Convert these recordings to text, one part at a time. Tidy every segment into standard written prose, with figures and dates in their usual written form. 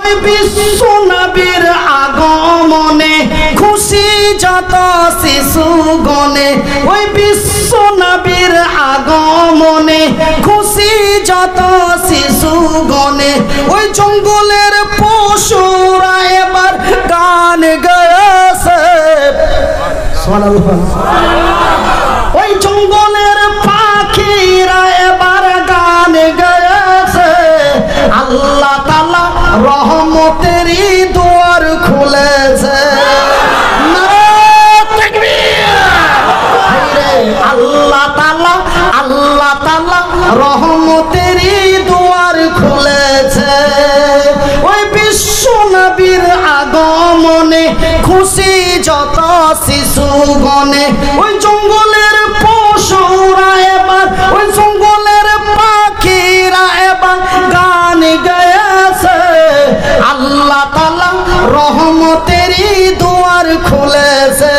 ওই বিশ্ব নবীর আগমনে খুশি যত শিশুগণে, ওই বিশ্ব নবীর আগমনে খুশি যত শিশুগণে, ওই জঙ্গলের পশুরা এবার গান গেয়েছে, ওই জঙ্গলের পাখিরা এবার গান গেয়েছে। আল্লাহ তাআলা রহমতেরই দুয়ার খুলেছে। আল্লাহ তাআলা রহমতেরই দুয়ার খুলেছে। ওই বিশ্ব নবীর আগমনে খুশি যত শিশুগণে, ওই জঙ্গলের পশুরা এবার, ওই জঙ্গলের পাখিরা এবার গান গেয়েছে। আল্লাহ তাআলা রহমতেরই দুয়ার খুলেছে।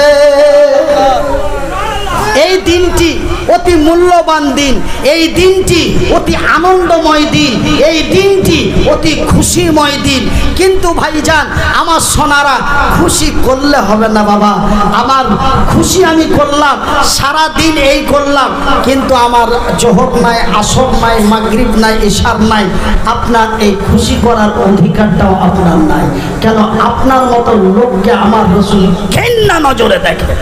এই দিনটি অতি মূল্যবান দিন, এই দিনটি অতি আনন্দময় দিন, এই দিনটি অতি খুশিময় দিন। কিন্তু ভাইজান আমার সোনারা, খুশি করলে হবে না বাবা। আমার খুশি আমি করলাম, সারা দিন এই করলাম, কিন্তু আমার জোহর নাই, আসর নাই, মাগরিব নাই, ইশার নাই। আপনার এই খুশি করার অধিকারটাও আপনার নাই। কেন? আপনার মতো লোককে আমার রাসূল ঘৃণা নজরে দেখে।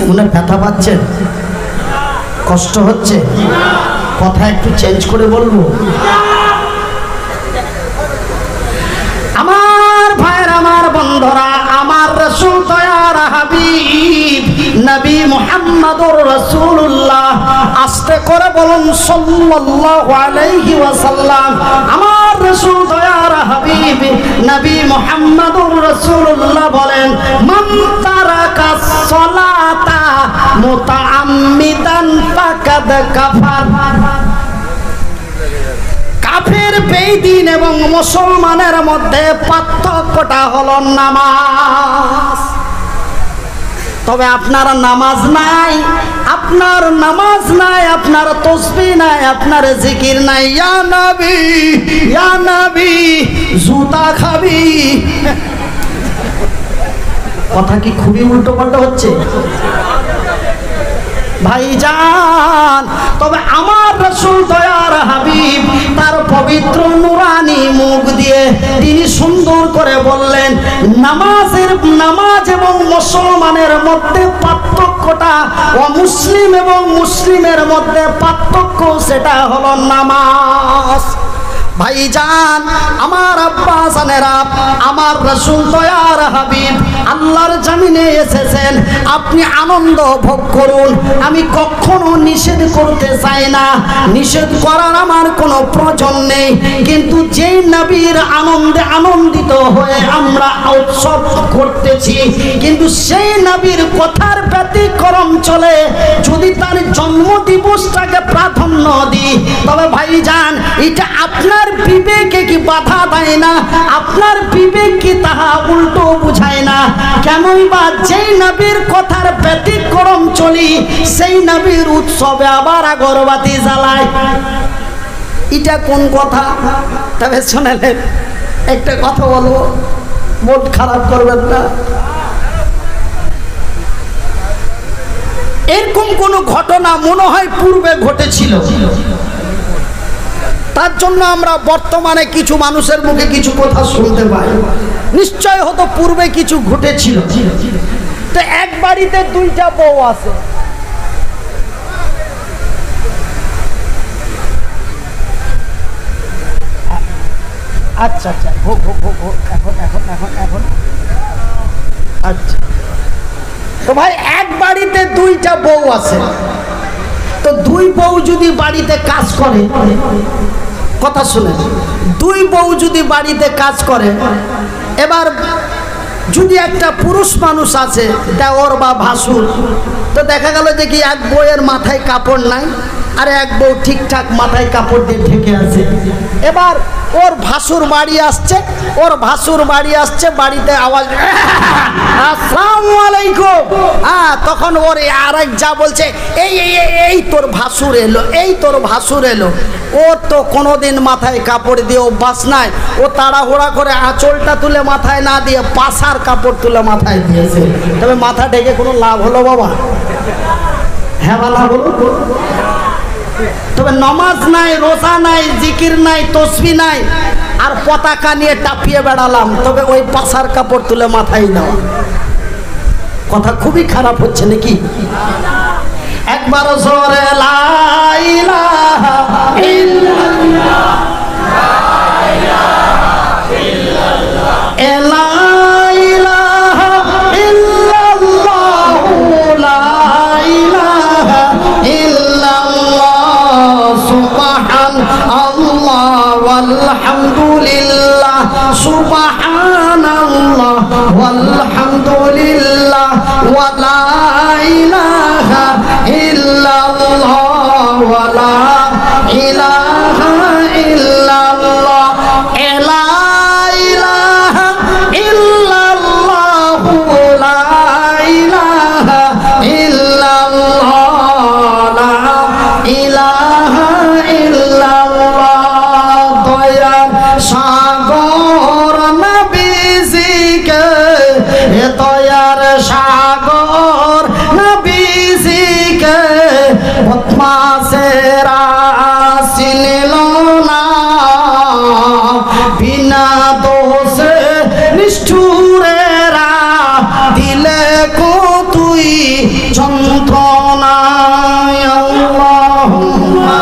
মনে ব্যথা পাচ্ছেন? কষ্ট হচ্ছে? কথা একটু চেঞ্জ করে বলবো? আমার ভাইয়ের, আমার বন্ধুরা, আমার রাসূল দয়ার হাবিব নবী মুহাম্মদুর রাসূলুল্লাহ, আস্তে করে বলুন সাল্লাল্লাহু আলাইহি ওয়াসাল্লাম। আমার রাসূল দয়ার হাবিব নবী মুহাম্মদুর রাসূলুল্লাহ বলেন, মান তারাকা সালাতা মুতাআম্মিদান ফাকাদ কাফার। কাফের, বেঈমান এবং মুসলমানের মধ্যে পার্থক্যটা হলো নামাজ। তবে আপনার নামাজ নাই, আপনার নামাজ নাই, আপনার তাসবিহ নাই, আপনার জিকির নাই। ইয়া নবী, ইয়া নবী, জুতা খাবি। কথা কি খুবই উল্টো পাল্টা হচ্ছে ভাইজান? তবে আমার রাসূল দয়ার হাবিব তার পবিত্র নুরানি মুখ দিয়ে তিনি সুন্দর করে বললেন, নামাজ এবং মুসলমানের মধ্যে পার্থক্যটা, অমুসলিম এবং মুসলিমের মধ্যে পার্থক্য, সেটা হলো নামাজ। ভাইজান, আমার আব্বা জানেরা, আমার রাসূল দয়ার হাবিব আল্লাহর জমিনে এসেছেন, আপনি আনন্দ ভোগ করুন। আমি কখনো নিষেধ করতে চাই না, নিষেধ করার আমার কোনো প্রয়োজন নেই। কিন্তু যেই নবীর আনন্দে আনন্দিত হয়ে আমরা উৎসব করতেছি, কিন্তু সেই নবীর কথার ব্যতিক্রম চলে যদি তার জন্মদিবসটাকে প্রাধান্য দিই, তবে ভাইজান এটা আপনার বিবেকে কি বাধা দেয় না? আপনার বিবেক কি তাহা উল্টো বুঝায় না? কেনই বা যেই নবীর কথার ব্যতিক্রম চলি, সেই নবীর উৎসবে আবার আগরবাতি জ্বালায়। এটা কোন কথা? তবে শুনলেন, একটা কথা বলবো, মন খারাপ করবেন না। এরকম কোন ঘটনা মনে হয় পূর্বে ঘটেছিল, তার জন্য আমরা বর্তমানে কিছু মানুষের মুখে কিছু কথা শুনতে পাই। নিশ্চয় হয়তো পূর্বে কিছু ঘটেছিল। তো এক বাড়িতে দুইটা বউ আছে, আচ্ছা আচ্ছা, এখন আচ্ছা। তো ভাই, এক বাড়িতে দুইটা বউ আছে, তো দুই বউ যদি বাড়িতে কাজ করে, কথা শুনে, দুই বউ যদি বাড়িতে কাজ করে, এবার যদি একটা পুরুষ মানুষ আছে, দেওর বা ভাসুর, তো দেখা গেল যে কি এক বউয়ের মাথায় কাপড় নাই, আর এক বউ ঠিকঠাক মাথায় কাপড় দিয়ে ঢেকে আছে। এবার ওর ভাসুর বাড়ি আসছে, বাড়িতে আওয়াজ, আসসালামু আলাইকুম। হ্যাঁ, তখন ওর আরেক যা বলছে, এই তোর ভাসুর এলো। ওর তো কোনোদিন মাথায় কাপড় দিয়ে অভ্যাস নাই, ও তাড়াহুড়া করে আঁচলটা তুলে মাথায় না দিয়ে পাশার কাপড় তুলে মাথায় দিয়েছে। তবে মাথা ঢেকে কোনো লাভ হলো বাবা? হ্যাঁ বা না বলুন? তবে নমাজ নাই, রোজা নাই, জিকির নাই, তসবিহ নাই, আর পতাকা নিয়ে টাপিয়ে বেড়ালাম, তবে ওই পাশার কাপড় তুলে মাথায় দাও। কথা খুবই খারাপ হচ্ছে নাকি? একবার জোরে লা ইলাহা ইল্লাল্লাহ, লা ইলাহা ইল্লাল্লাহ, লা ইলাহা ইল্লাল্লাহ, সুবহানাল্লাহ ওয়ালহামদুলিল্লাহ, সুবহানাল্লাহ ওয়ালহামদুলিল্লাহ, ওয়া লা ইলাহা ইল্লাল্লাহ, ওয়া লা ইলাহা ইল্লাল্লাহ, লা ইলাহা ইল্লাল্লাহ, লা ইলাহা ইল্লাল্লাহ, লা ইলাহা ইল্লাল্লাহ। দয়ার সাগর নবীজিকে, দয়ার সাগর নবীজিকে বদমাশেরা চিনল না, বিনা দোষে নিষ্ঠুরেরা দিলে কো তুই যন্ত্রণা। আল্লাহুম্মা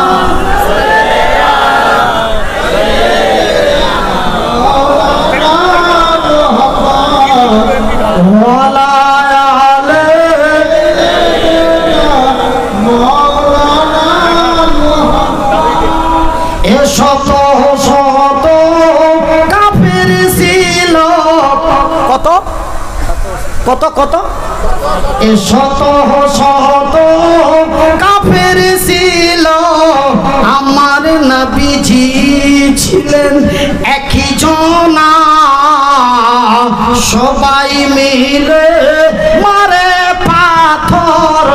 শত শত কাফের ছিল, কত এ শত শত কাফের ছিল, আমার নবীজি ছিলেন একই জনা, সবাই মিলে মারে পাথর,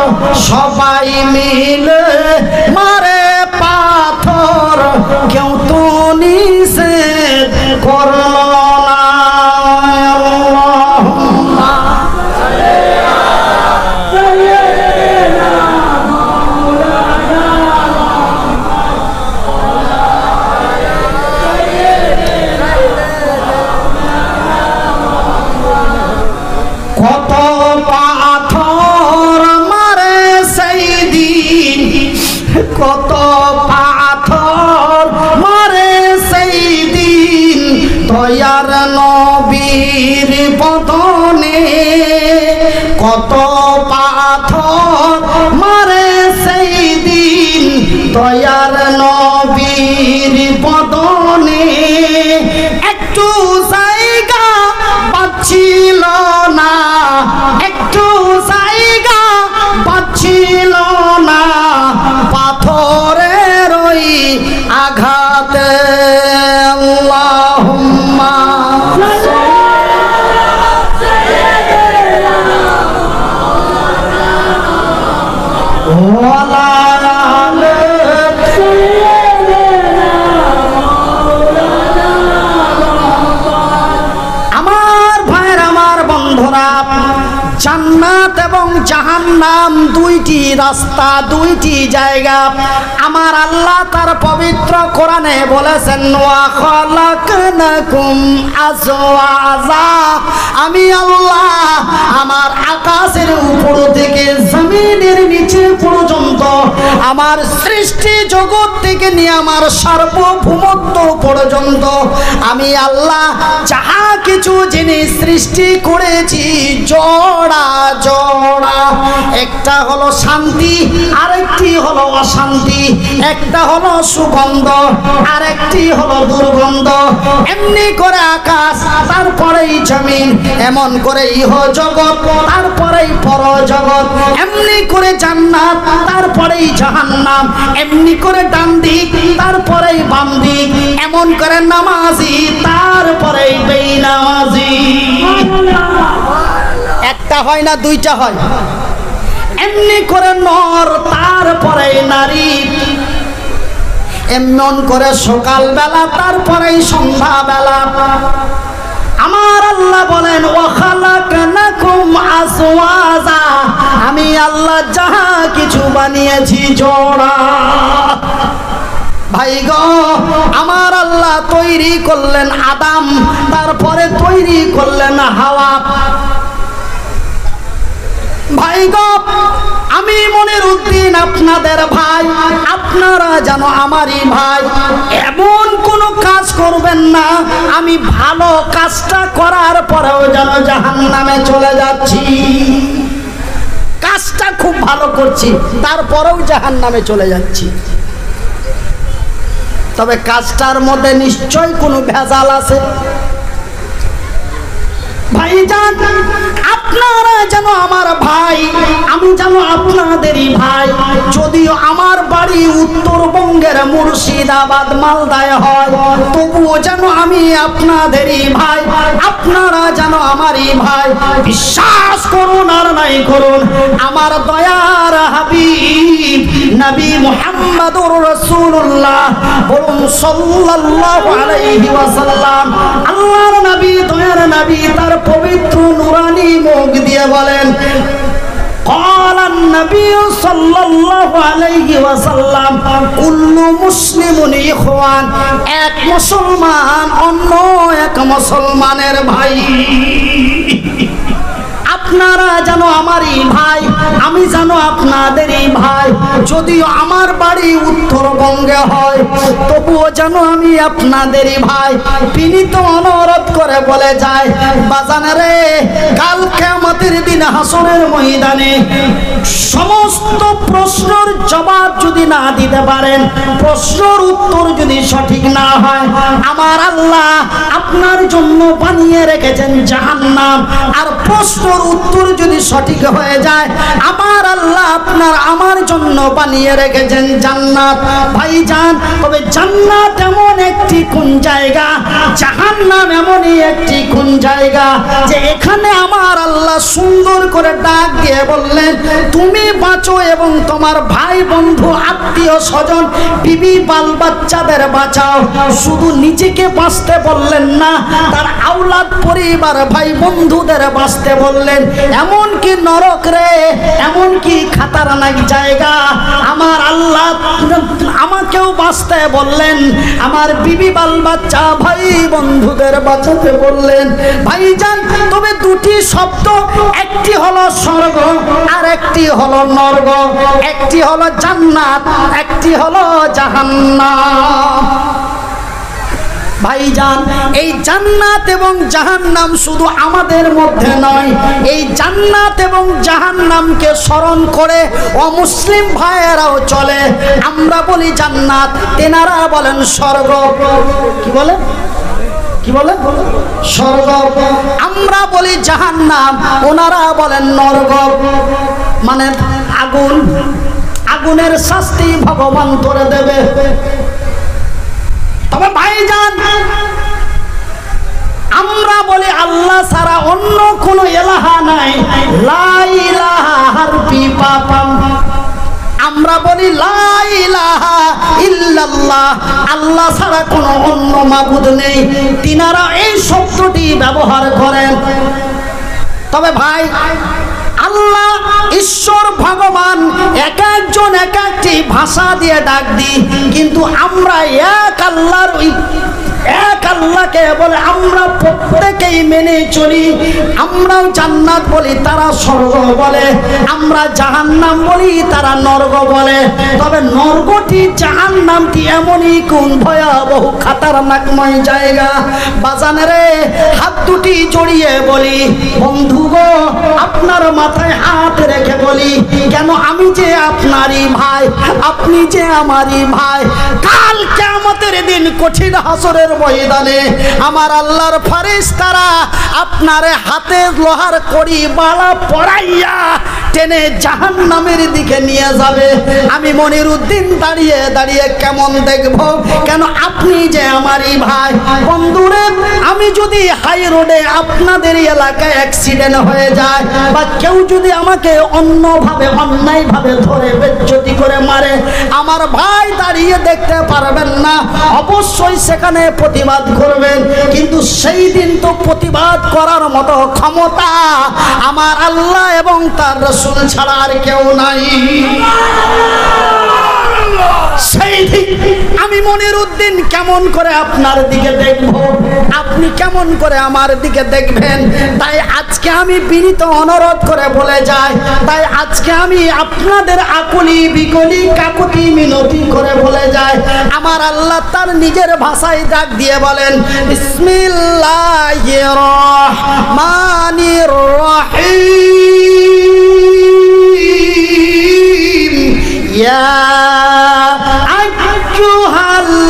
সবাই মিলে মারে পাথর, কেউ তো নিষেধ করল না। কত পাথর মারে সেই দিন, কত পাথর মারে সেই দিন, দয়ার নবীর বদনে, কত পাথর মারে সেই দিন, দয়ার নবীর বদনে, একটু জায়গা পাচ্ছিল না, একটু জায়গা পাচ্ছিল না, পাথরের ওই আঘাতে। আল্লাহুম্মা ওয়ালা আলে আমার ভাইয়ের, আমার বন্ধুরা, জান্নাত এবং জাহান্নাম দুইটি রাস্তা, দুইটি জায়গা। আমার আল্লাহ তার পবিত্র কোরআনে বলেছেন, ওয়া খালাকনাকুম আজওয়াজা, আমি আল্লাহ আমার আকাশের উপর থেকে জমিনের নিচে পর্যন্ত, আমার সৃষ্টি জগৎ থেকে নিয়ে আমার সার্বভৌমত্ব পর্যন্ত, আমি আল্লাহ যাহা কিছু জিনিস সৃষ্টি করেছি জোড়া জোড়া। একটা হলো শান্তি, শান্তি, আরেকটি হলো অশান্তি। একটা হলো সুগন্ধ, আরেকটি হলো দুর্গন্ধ। এমনি করে আকাশ, তারপরেই জমিন, এমন করে ইহ জগৎ, তারপরেই পরজগৎ। এমনি করে জান্নাত, তারপরেই জাহান্নাম। এমনি করে ডান দিক, তারপরেই বাম দিক। এমন করে নামাজি, তারপরেই বেনামাজি। একটা হয় না, দুইটা হয়। এমনি করে নর, তারপরেই নারী। এমন করে সকালবেলা, তারপরেই সন্ধ্যাবেলা। আমার আল্লাহ বলেন ওয়া খালাকনাকুম আসওয়াজা, আমি আল্লাহ যাহা কিছু বানিয়েছি জোড়া। ভাই গো, আমার আল্লাহ তৈরি করলেন আদম, তারপরে তৈরি করলেন হাওয়া। ভাই গো, আমি মনিরউদ্দিন আপনাদের ভাই, আপনারা যেন আমারই ভাই। এমন কোনো কাজ করবেন না আমি ভালো কাজটা করার পরেও যেন জাহান্নামে চলে যাচ্ছি। কাজটা খুব ভালো করছি, তারপরেও জাহান্নামে চলে যাচ্ছি। তবে কাজটার মধ্যে নিশ্চয় কোনো ভেজাল আছে। ভাইজান, আপনারা যেন আমার ভাই, আমি যেন আপনাদেরই ভাই। যদিও আমার বাড়ি উত্তরবঙ্গের মুর্শিদাবাদ মালদায় হয়, তবুও যেন আমি আপনাদেরই ভাই, আপনারা যেন আমারই ভাই। বিশ্বাস করুন আর নাই করুন, আমার দয়ার হাবিব নবী মুহাম্মদুর রাসূলুল্লাহ বলুন সাল্লাল্লাহু আলাইহি ওয়াসাল্লাম, আল্লাহর নবী, দয়ার নবী, তার পবিত্র নুরানি মুখ দিয়ে বলেন, قال النبي صلى الله عليه وسلم كل مسلم إخوان, এক মুসলমান অন্য এক মুসলমানের ভাই। আপনারা যেন আমারই ভাই, আমি যেন আপনাদেরই ভাই। যদিও আমার বাড়ি উত্তরবঙ্গে হয়, তবুও যেন আমি আপনাদেরই ভাই। বিনীত অনুরোধ করে বলে যায়, বাজান রে, কাল কিয়ামতের দিন হাসরের ময়দানে সমস্ত প্রশ্নের জবাব যদি না দিতে পারেন, প্রশ্নের উত্তর যদি সঠিক না হয়, আমার আল্লাহ আপনার জন্য বানিয়ে রেখেছেন জাহান্নাম। আর প্রশ্নের উত্তর যদি সঠিক হয়ে যায়, আমার আল্লাহ আপনার আমার জন্য বানিয়ে রেখেছেন জান্নাত। ভাইজান, তবে জান্নাত এমন একটি কোন জায়গা, জাহান্নাম এমনই একটি কোন জায়গা, যে এখানে আমার আল্লাহ সুন্দর করে ডাক দিয়ে বললেন, তুমি বাঁচো এবং তোমার ভাই বন্ধু আত্মীয় স্বজন বিবি বাল বাচ্চাদের বাঁচাও। শুধু নিজেকে বাঁচতে বললেন না, তার আওলাদ পরিবার ভাই বন্ধুদের বাঁচতে বললেন। এমন কি নরক রে, এমন কি খাতারনাক জায়গা, আমার আল্লাহ আমাকেও বাঁচতে বললেন, আমার বিবি বাল বাচ্চা ভাই বন্ধুদের বাঁচাতে বললেন। ভাইজান, তবে দুটি শব্দ, একটি হলো স্বর্গ আর একটি হলো নরক, একটি হলো জান্নাত, একটি হলো জাহান্নাম। ভাইজান, এই জান্নাত এবং জাহান্নাম শুধু আমাদের মধ্যে নয়, এই জান্নাত এবং জাহান্নামকে স্মরণ করে অমুসলিম ভাইয়েরাও চলে। আমরা বলি জান্নাত, তেনারা বলেন স্বর্গ। কি বলে? কি বলে? স্বর্গ। আমরা বলি জাহান্নাম, ওনারা বলেন নরক, মানে আগুন। আগুনের শাস্তি ভগবান করে দেবে। তবে ভাইজান, আমরা বলি আল্লাহ ছাড়া অন্য কোন ইলাহা নাই, লা ইলাহা হারফি পাপাম। আমরা বলি লা ইলাহা ইল্লাল্লাহ, আল্লাহ ছাড়া কোনো অন্য মাবুদ নেই। তিনারা এই শব্দটি ব্যবহার করেন। তবে ভাই, আল্লাহ ঈশ্বর ভগবান এক একজন এক একটি ভাষা দিয়ে ডাক দিই, কিন্তু আমরা এক আল্লাহর এক আল্লাহকে বলে আমরা প্রত্যেকেই মেনে চলি। আমরাও জান্নাত বলি, তারা স্বর্গ বলে। আমরা জাহান্নাম বলি, তারা নরক বলে। তবে নরকটি জাহান্নামটি এমনই কোন ভয়াবহ খাতারনাকময় জায়গা। বাজানে রে, হাত দুটি জড়িয়ে বলি, বন্ধু গো, আপনার মাথায় হাত রেখে বলি, কেন আমি যে আপনারই ভাই, আপনি যে আমারই ভাই। কাল কিয়ামতের দিন কঠিন হাসরের ময়দানে আমার আল্লাহর ফেরেশতারা আপনার হাতে লোহার কড়ি বালা পড়াইয়া টেনে জাহান্নামের দিকে নিয়ে যাবে। আমি মনিরউদ্দিন দাঁড়িয়ে দাঁড়িয়ে কেমন দেখব, কেন আপনি যে আমারই ভাই। বন্ধুরে, আমি যদি হাই রোডে আপনাদের এলাকায় অ্যাক্সিডেন্ট হয়ে যায়, বা কেউ যদি আমাকে অন্যভাবে অন্যায়ভাবে ধরে বেজ্জতি করে মারে, আমার ভাই দাঁড়িয়ে দেখতে পারবেন না, অবশ্যই সেখানে প্রতিবাদ করবেন। কিন্তু সেই দিন তো প্রতিবাদ করার মতো ক্ষমতা আমার আল্লাহ এবং তার রাসূল ছাড়া আর কেউ নাই। সেই দিন আমি মনিরউদ্দিন কেমন করে আপনার দিকে দেখব, আপনি কেমন করে আমার দিকে দেখবেন। তাই আজকে আমি বিনীত অনুরোধ করে বলে যাই, তাই আজকে আমি আপনাদের আকুলি বিকলি কাকুতি মিনতি করে বলে যাই, আমার আল্লাহ তার নিজের ভাষায় ডাক দিয়ে বলেন, বিসমিল্লাহির রহমানির রহিম, ইয়া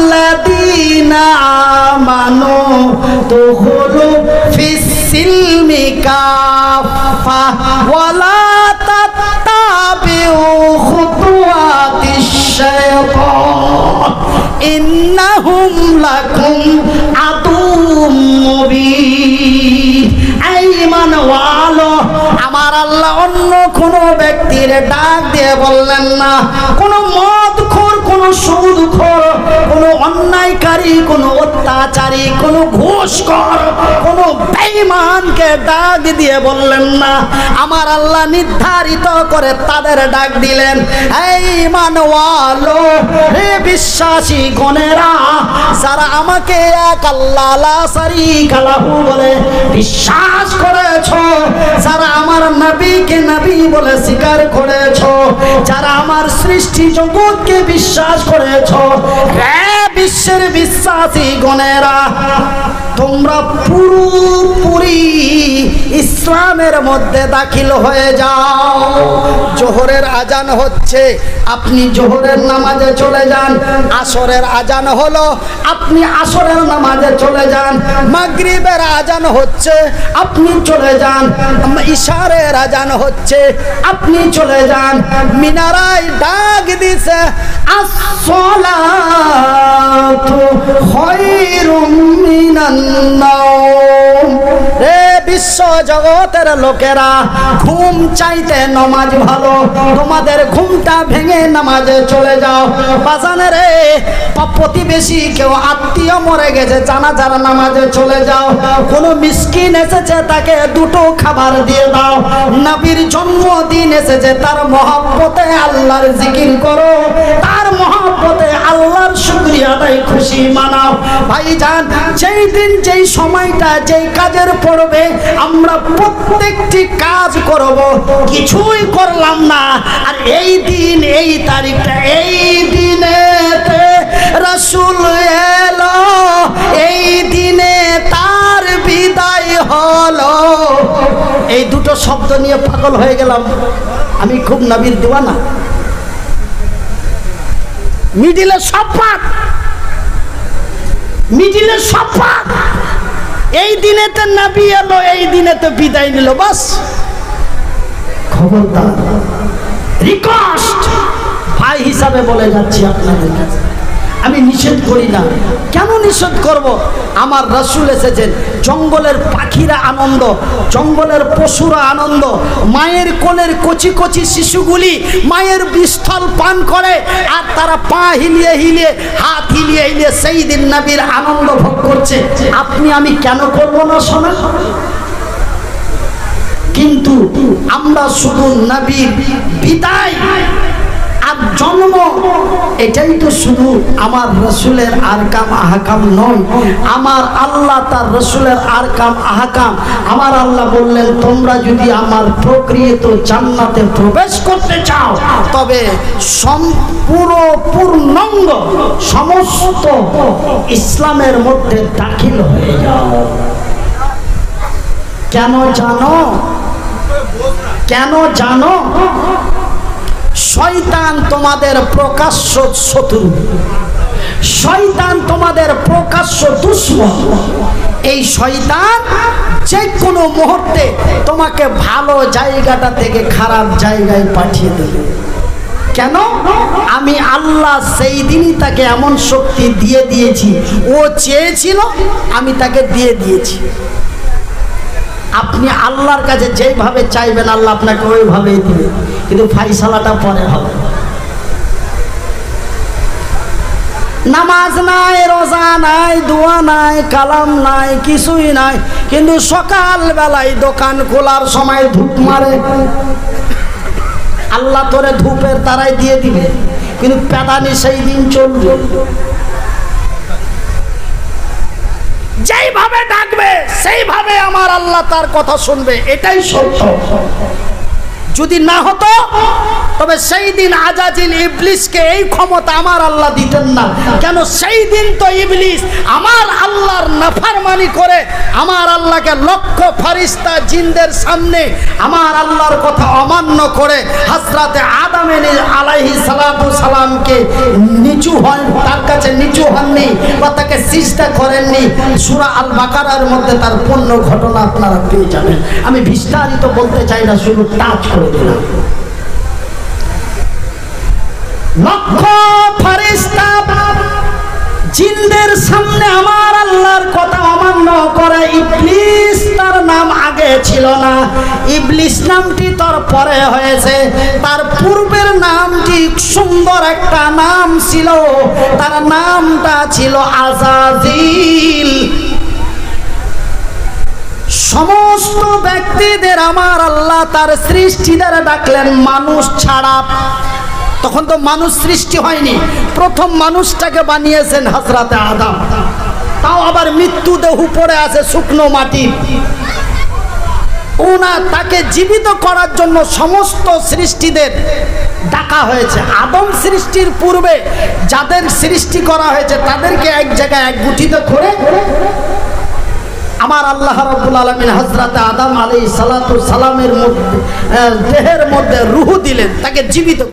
আইয়ুহাল্লাযীনা আমানু দুখুলু ফিস-সিলমি কাফা ওয়া লা তাত্তাবিউ খুতুওয়াতিশ শাইতান ইন্নাহুম লাকুম আদুউম মুবিন। এই ঈমানওয়ালো, আমার আল্লাহ অন্য কোনো ব্যক্তির ডাক দিয়ে বললেন না, কোনো মদখোর, কোনো সুদখোর, কোনো অন্যায়কারী, কোনো অত্যাচারী, কোনো ঘুষখোর, কোনো বেঈমানকে ডাক দিয়ে বললেন না। আমার আল্লাহ নির্ধারিত করে তাদের ডাক দিলেন, এই ঈমানওয়ালো, হে বিশ্বাসী গণেরা, যারা আমাকে এক আল্লাহ লা শারীকা লাহু বলে বিশ্বাস করেছো, যারা আমার নবীকে নবী বলে স্বীকার করেছো, যারা আমার সৃষ্টি জগৎকে বিশ্বাস করেছো, হে বিশ্বের বিশ্বাসী গণেরা, তোমরা পুরোপুরি ইসলামের মধ্যে দাখিল হয়ে যাও। জোহরের আজান হচ্ছে, আপনি জোহরের নামাজে চলে যান। আসরের আজান হলো, আপনি আসরের নামাজে চলে যান। মাগরিবের আজান হচ্ছে, আপনি চলে যান। ইশারের আজান হচ্ছে, আপনি চলে যান। মিনারায় ডাক দিছে, আসসালাতু খায়রুম মিনান নাওম। রে বিশ্ব জগতের লোকেরা, ঘুম চাইতে নামাজ ভালো, তোমাদের ঘুমটা ভেঙে নামাজে চলে যাও। বাজানে রে, প্রতিবেশী কেউ আত্মীয় মরে গেছে, জানাজার নামাজে চলে যাও। কোনো মিসকিন এসেছে, তাকে দুটো খাবার দিয়ে দাও। নবীর জন্মদিন এসেছে, তার মহব্বতে আল্লাহর জিকির করো, তার মহব্বতে আল্লাহর শুকরিয়া আদায়, খুশি মানাও। ভাইজান, যেই দিন যেই সময়টা যেই কাজের পড়বে, আমরা প্রত্যেকটি কাজ করব, কিছুই করলাম না। আর এই দিন, এই তারিখটা, এই দিনেতে রাসূল এলো, এই দিনে তার বিদায় হলো। এই দুটো শব্দ নিয়ে পাগল হয়ে গেলাম। আমি খুব নবীর দিওয়ানা। মিডিলে শপথ, মিডিলে শপথ, এই দিনেতে নবী এলো, এই দিনেতে বিদায় নিল, বাস। খবরদার, রিকোয়েস্ট ভাই হিসাবে বলে যাচ্ছি আপনাদের কাছে, আমি নিষেধ করি না। কেন নিষেধ করব? আমার রাসূল এসেছেন, জঙ্গলের পাখিরা আনন্দ, জঙ্গলের পশুরা আনন্দ, মায়ের কোলের কচি কচি শিশুগুলি মায়ের বিস্থল পান করে, আর তারা পা হিলিয়ে হিলিয়ে, হাত হিলিয়ে হিলিয়ে সেই দিন নবীর আনন্দ ভোগ করছে। আপনি আমি কেন করব না শোনা? কিন্তু আমরা শুধু নবীর বিদায় আর জন্ম এটাই তো শুধু আমার রসুলের আরকাম আহকাম নয়, আমার আল্লাহ তার রসুলের আরকাম আহকাম। আমার আল্লাহ বললেন, তোমরা যদি আমার প্রকৃত জান্নাতে প্রবেশ করতে চাও তবে পূর্ণাঙ্গ সমস্ত ইসলামের মধ্যে দাখিল হয়ে যাও। কেন জানো? কেন জানো? শয়তান তোমাদের প্রকাশ্য শত্রু, শয়তান তোমাদের প্রকাশ্য দুশমন। এই শয়তান যে কোনো মুহূর্তে তোমাকে ভালো জায়গাটা থেকে খারাপ জায়গায় পাঠিয়ে দেবে। কেন? আমি আল্লাহ সেই দিনই তাকে এমন শক্তি দিয়ে দিয়েছি, ও চেয়েছিল আমি তাকে দিয়ে দিয়েছি। আপনি আল্লাহর কাছে যেভাবে চাইবেন আল্লাহ আপনাকে ওইভাবেই দিবে, কিন্তু ফাইসালাটা পরে হবে। নামাজ নাই, রোজা নাই, দোয়া নাই, কালাম নাই, কিছুই নাই, কিন্তু সকাল বেলায় দোকান খোলার সময় ধূপ মারে। আল্লাহ তোরে ধূপের তারাই দিয়ে দিবে, কিন্তু পেদানি সেই দিন চলবে। যেইভাবে ডাকবে সেইভাবে আমার আল্লাহ তার কথা শুনবে, এটাই সত্য। যদি না হতো তবে সেই দিন আজাজিল ইবলিসকে এই ক্ষমতা আমার আল্লাহ দিতেন না। কেন? সেই দিন তো ইবলিস আমার আল্লাহর নাফরমানি করে আমার আল্লাহকে লক্ষ ফেরেশতা জিনদের সামনে আমার আল্লাহর কথা অমান্য করে হযরতে আদম আলাইহিস সালাতু সালামকে নিচু হয়, তার কাছে নিচু হননি বা তাকে সিজদা করেননি। সূরা আল বাকারার মধ্যে তার পূর্ণ ঘটনা আপনারা পেয়ে যাবেন। আমি বিস্তারিত বলতে চাই না, শুধু টাচ করে দিলাম। লক্ষ ফেরেশতা জিনদের সামনে আমার আল্লাহর কথা অমান্য করে। ইবলিস তার নাম আগে ছিল না, ইবলিস নামটি তার পরে হয়েছে। তার পূর্বের নামটি সুন্দর একটা নাম ছিল, তার নামটা ছিল আজাজিল। সমস্ত ব্যক্তিদের আমার আল্লাহ তার সৃষ্টিদের ডাকলেন মানুষ ছাড়া। তখন তো মানুষ সৃষ্টি হয়নি, প্রথম মানুষটাকে বানিয়েছেন হযরতে আদম, তাও আবার মৃত্যু দেহ পড়ে আছে শুকনো মাটি। তাকে জীবিত করার জন্য সমস্ত সৃষ্টিদের ডাকা হয়েছে। আদম সৃষ্টির পূর্বে যাদের সৃষ্টি করা হয়েছে তাদেরকে এক জায়গায় একগঠিত করে আমার আল্লাহ রাব্বুল আলামিন হযরতে আদম আলাইহিস সালাতু সালামের মধ্যে দেহের মধ্যে রূহ দিলেন, তাকে জীবিত